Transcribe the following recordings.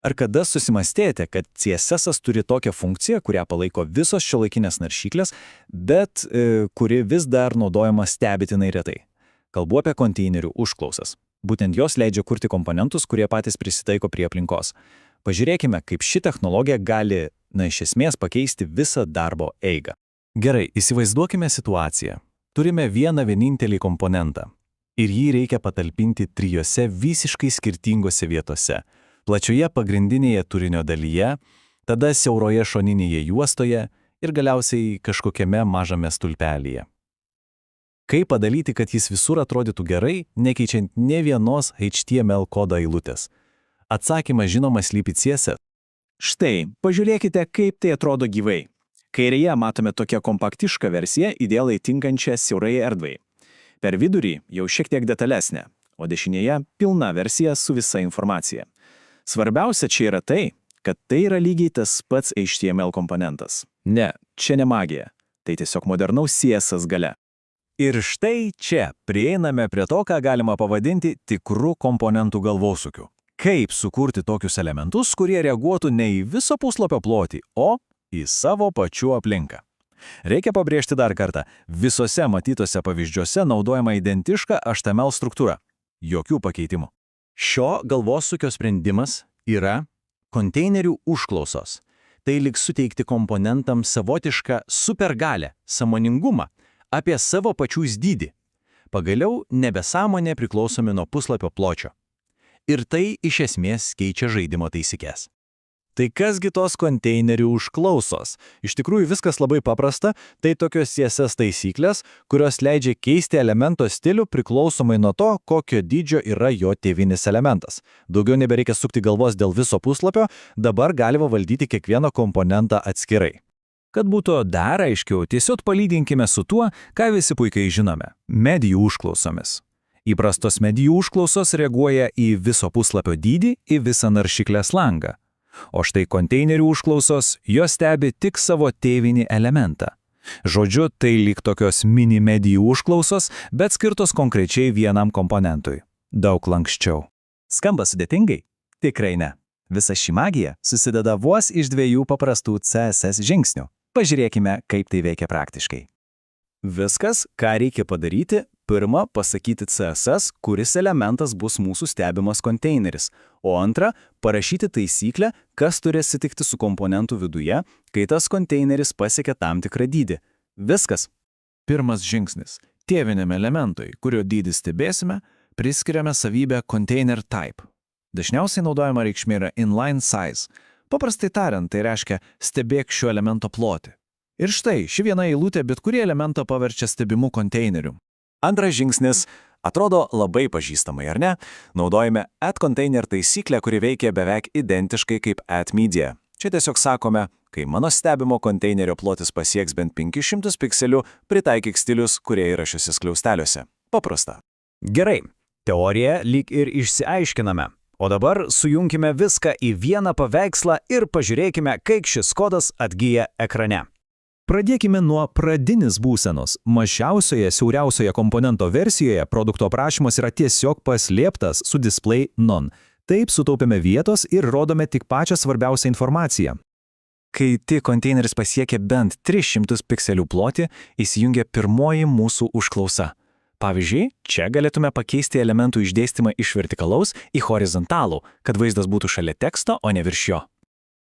Ar kada susimastėjote, kad CSS turi tokią funkciją, kurią palaiko visos šiuolaikinės naršyklės, bet kuri vis dar naudojama stebėtinai retai? Kalbu apie konteinerių užklausas. Būtent jos leidžia kurti komponentus, kurie patys prisitaiko prie aplinkos. Pažiūrėkime, kaip ši technologija gali, iš esmės, pakeisti visą darbo eigą. Gerai, įsivaizduokime situaciją. Turime vieną vienintelį komponentą ir jį reikia patalpinti 3 visiškai skirtingose vietose. Plačioje pagrindinėje turinio dalyje, tada siauroje šoninėje juostoje ir galiausiai kažkokiame mažame stulpelyje. Kaip padaryti, kad jis visur atrodytų gerai, nekeičiant nė vienos HTML kodo eilutės? Atsakymas žinoma slypi CSS. Štai, pažiūrėkite, kaip tai atrodo gyvai. Kairėje matome tokią kompaktišką versiją, idealiai tinkančią siaurai erdvai. Per vidurį jau šiek tiek detalesnė, o dešinėje pilna versija su visa informacija. Svarbiausia čia yra tai, kad tai yra lygiai tas pats HTML komponentas. Ne, čia ne magija. Tai tiesiog modernaus CSS galia. Ir štai čia prieiname prie to, ką galima pavadinti tikrų komponentų galvosūkiu. Kaip sukurti tokius elementus, kurie reaguotų ne į viso puslapio plotį, o į savo pačių aplinką. Reikia pabrėžti dar kartą, visose matytose pavyzdžiuose naudojama identiška HTML struktūra. Jokių pakeitimų. Šio galvosūkio sprendimas yra konteinerių užklausos. Tai lyg suteikti komponentams savotišką supergalę, sąmoningumą apie savo pačius dydį. Pagaliau nebesąmonė priklausomi nuo puslapio pločio. Ir tai iš esmės keičia žaidimo taisyklės. Tai kasgi tos konteinerių užklausos? Iš tikrųjų viskas labai paprasta, tai tokios CSS taisyklės, kurios leidžia keisti elemento stilių priklausomai nuo to, kokio dydžio yra jo tėvinis elementas. Daugiau nebereikia sukti galvos dėl viso puslapio, dabar galima valdyti kiekvieną komponentą atskirai. Kad būtų dar aiškiau, tiesiog palyginkime su tuo, ką visi puikiai žinome – medijų užklausomis. Įprastos medijų užklausos reaguoja į viso puslapio dydį, į visą naršyklės langą. O štai konteinerių užklausos, jos stebi tik savo tėvinį elementą. Žodžiu, tai lyg tokios mini medijų užklausos, bet skirtos konkrečiai vienam komponentui. Daug lanksčiau. Skamba sudėtingai? Tikrai ne. Visa ši magija susideda vos iš 2 paprastų CSS žingsnių. Pažiūrėkime, kaip tai veikia praktiškai. Viskas, ką reikia padaryti, pirma, pasakyti CSS, kuris elementas bus mūsų stebimas konteineris, o antra, parašyti taisyklę, kas turi atsitikti su komponentų viduje, kai tas konteineris pasiekia tam tikrą dydį. Viskas. Pirmas žingsnis. Tėviniam elementui, kurio dydį stebėsime, priskiriame savybę container type. Dažniausiai naudojama reikšmė yra inline size. Paprastai tariant, tai reiškia stebėk šio elemento plotį. Ir štai, ši viena eilutė bet kurį elementą paverčia stebimu konteineriu. Antras žingsnis atrodo labai pažįstamai, ar ne? Naudojame add-container taisyklę, kuri veikia beveik identiškai kaip add-media. Čia tiesiog sakome, kai mano stebimo konteinerio plotis pasieks bent 500 pikselių, pritaikyk stilius, kurie yra šiuose skliausteliuose. Paprasta. Gerai, teoriją lyg ir išsiaiškiname. O dabar sujunkime viską į vieną paveikslą ir pažiūrėkime, kaip šis kodas atgyja ekrane. Pradėkime nuo pradinės būsenos. Mažiausioje, siauriausioje komponento versijoje produkto aprašymas yra tiesiog paslėptas su display none. Taip sutaupėme vietos ir rodome tik pačią svarbiausią informaciją. Kai tik konteineris pasiekia bent 300 pikselių plotį, įsijungia pirmoji mūsų užklausa. Pavyzdžiui, čia galėtume pakeisti elementų išdėstymą iš vertikalaus į horizontalų, kad vaizdas būtų šalia teksto, o ne virš jo.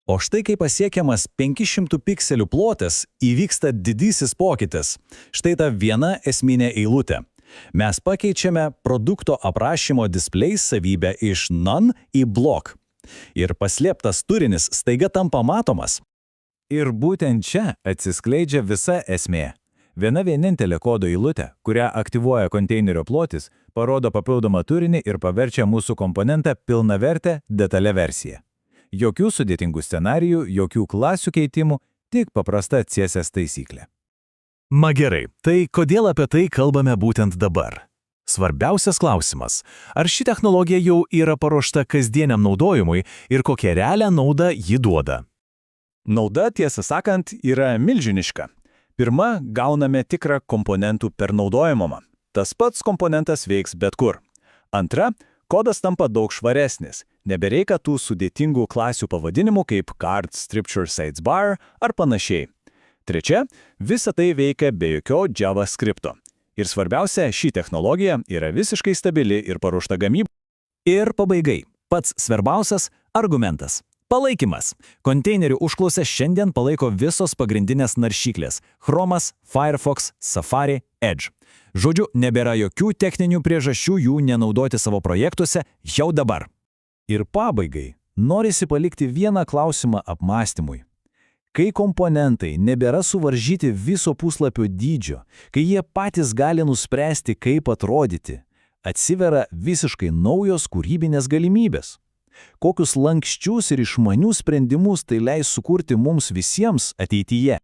O štai kai pasiekiamas 500 pikselių plotas, įvyksta didysis pokytis. Štai ta viena esminė eilutė. Mes pakeičiame produkto aprašymo display savybę iš none į block. Ir paslėptas turinis staiga tampa matomas. Ir būtent čia atsiskleidžia visa esmė. Viena vienintelė kodo eilutė, kurią aktyvuoja konteinerio plotis, parodo papildomą turinį ir paverčia mūsų komponentą pilnavertę detalią versiją. Jokių sudėtingų scenarijų, jokių klasių keitimų, tik paprasta CSS taisyklė. Gerai, tai kodėl apie tai kalbame būtent dabar? Svarbiausias klausimas, ar ši technologija jau yra paruošta kasdieniam naudojimui ir kokią realią naudą ji duoda? Nauda, tiesą sakant, yra milžiniška. Pirma, gauname tikrą komponentų pernaudojimumą. Tas pats komponentas veiks bet kur. Antra, Kodas tampa daug švaresnis, nebereikia tų sudėtingų klasių pavadinimų kaip Card Scripture Sidebar ar panašiai. Trečia, visa tai veikia be jokio JavaScripto. Ir svarbiausia, ši technologija yra visiškai stabili ir paruošta gamybai. Ir pabaigai, pats svarbiausias argumentas. Palaikymas. Konteinerių užklausę šiandien palaiko visos pagrindinės naršyklės – Chromas, Firefox, Safari, Edge. Žodžiu, nebėra jokių techninių priežasčių jų nenaudoti savo projektuose jau dabar. Ir pabaigai, norisi palikti vieną klausimą apmąstymui. Kai komponentai nebėra suvaržyti viso puslapio dydžio, kai jie patys gali nuspręsti, kaip atrodyti, atsiveria visiškai naujos kūrybinės galimybės. Kokius lankščius ir išmanius sprendimus tai leis sukurti mums visiems ateityje.